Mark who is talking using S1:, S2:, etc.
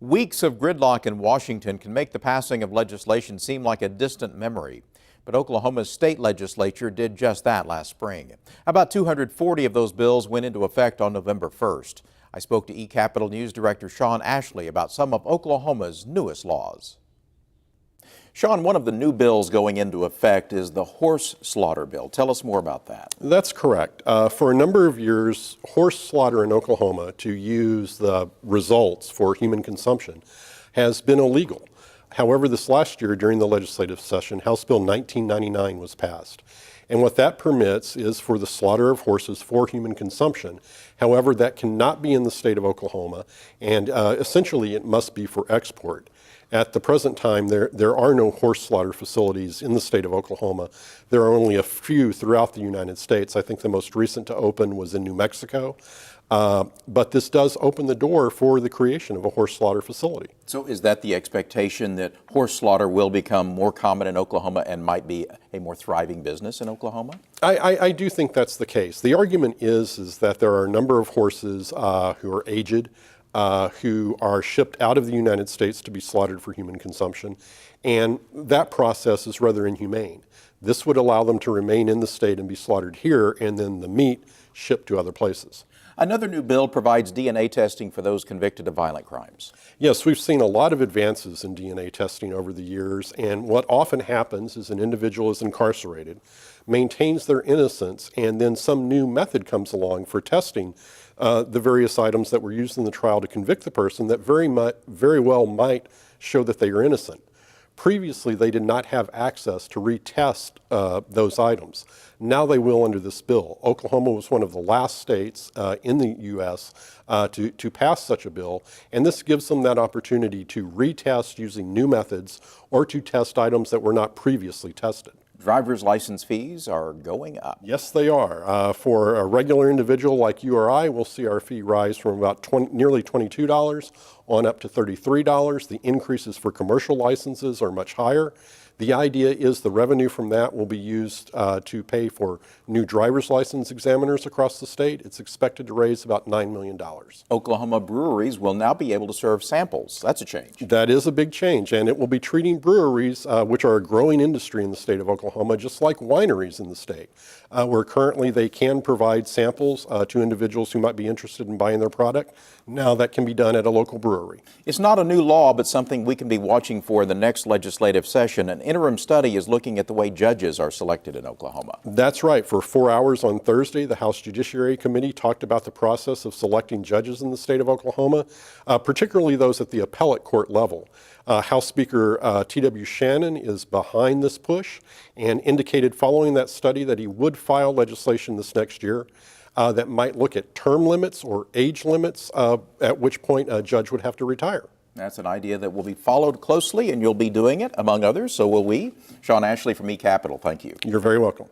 S1: Weeks of gridlock in Washington can make the passing of legislation seem like a distant memory. But Oklahoma's state legislature did just that last spring. About 240 of those bills went into effect on November 1st. I spoke to eCapitol News Director Shawn Ashley about some of Oklahoma's newest laws. Shawn, one of the new bills going into effect is the horse slaughter bill. Tell us more about that.
S2: That's correct. For a number of years, horse slaughter in Oklahoma, to use the results for human consumption, has been illegal. However, this last year during the legislative session, House Bill 1999 was passed. And what that permits is for the slaughter of horses for human consumption. However, that cannot be in the state of Oklahoma, and essentially it must be for export. At the present time, there are no horse slaughter facilities in the state of Oklahoma. There are only a few throughout the United States. I think the most recent to open was in New Mexico. But this does open the door for the creation of a horse slaughter facility.
S1: So is that the expectation that horse slaughter will become more common in Oklahoma and might be a more thriving business in Oklahoma?
S2: I do think that's the case. The argument is that there are a number of horses who are aged, who are shipped out of the United States to be slaughtered for human consumption, and that process is rather inhumane. This would allow them to remain in the state and be slaughtered here, and then the meat shipped to other places.
S1: Another new bill provides DNA testing for those convicted of violent crimes.
S2: Yes, we've seen a lot of advances in DNA testing over the years, and what often happens is an individual is incarcerated, maintains their innocence, and then some new method comes along for testing the various items that were used in the trial to convict the person that very well might show that they are innocent. Previously, they did not have access to retest those items. Now they will under this bill. Oklahoma was one of the last states in the U.S. To pass such a bill, and this gives them that opportunity to retest using new methods or to test items that were not previously tested.
S1: Driver's license fees are going up.
S2: Yes, they are. For a regular individual like you or I, we'll see our fee rise from about nearly $22 on up to $33. The increases for commercial licenses are much higher. The idea is the revenue from that will be used to pay for new driver's license examiners across the state. It's expected to raise about $9 million.
S1: Oklahoma breweries will now be able to serve samples. That's a change.
S2: That is a big change, and it will be treating breweries, which are a growing industry in the state of Oklahoma, just like wineries in the state, where currently they can provide samples to individuals who might be interested in buying their product. Now that can be done at a local brewery.
S1: It's not a new law, but something we can be watching for in the next legislative session. An interim study is looking at the way judges are selected in Oklahoma.
S2: That's right. For 4 hours on Thursday, the House Judiciary Committee talked about the process of selecting judges in the state of Oklahoma, particularly those at the appellate court level. House Speaker T.W. Shannon is behind this push and indicated following that study that he would file legislation this next year that might look at term limits or age limits, at which point a judge would have to retire.
S1: That's an idea that will be followed closely, and you'll be doing it, among others. So will we. Shawn Ashley from eCapitol, thank you.
S2: You're very welcome.